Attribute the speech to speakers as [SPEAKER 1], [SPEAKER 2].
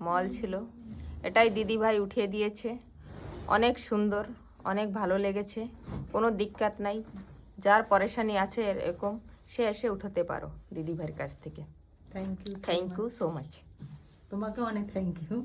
[SPEAKER 1] মল ছিল, এটাই দিদিভাই উঠিয়ে দিয়েছে। অনেক সুন্দর, অনেক ভালো লেগেছে, কোনো দিক্কত নাই। যার পরেশানি আছে এরকম সে এসে উঠাতে পারো দিদিভাইয়ের কাছ থেকে।
[SPEAKER 2] Thank you,
[SPEAKER 1] thank you so much.
[SPEAKER 2] তোমাকে অনেক থ্যাংক ইউ।